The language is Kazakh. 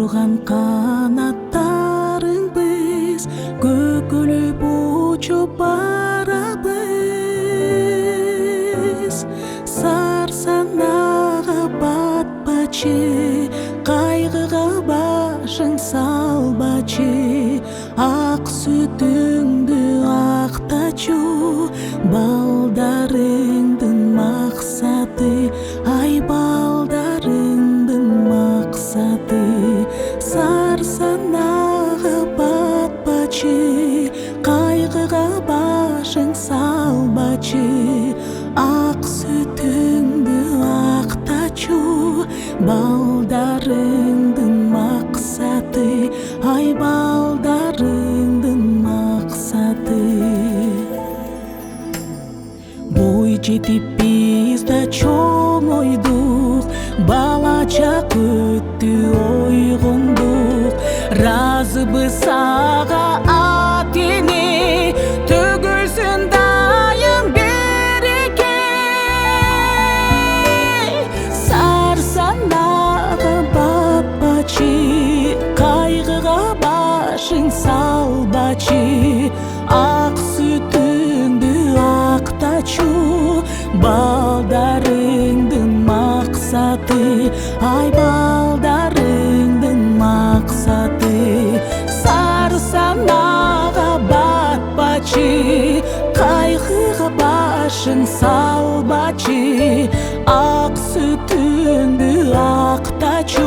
Açılgan kanatların biz Көкөлүп учуp барабыз Сарсанага батпачы Кайгыга башың салбачы Ак сүтүңдү актачу Балдарыңдын максаты Ай балдарыңдын максаты Сарсанага батпачы Кайгыга башың салбачы Ак сүтүңдү актачу Балдарыңдын максаты Ай балдарыңдын максаты Бой жетип биз да чоңойдук Балача өттү ойгондук Разыбыз ага ат эне Төгүлсүн дайым береке Сарсанага батпачы Кайгыга башың салбачы Ак сүтүңдү актачу Балдарыңдын максаты Ай балдарыңдын максаты Сарсанага батпачы Кайгыга башың салбачы Ак сүтүңдү актачу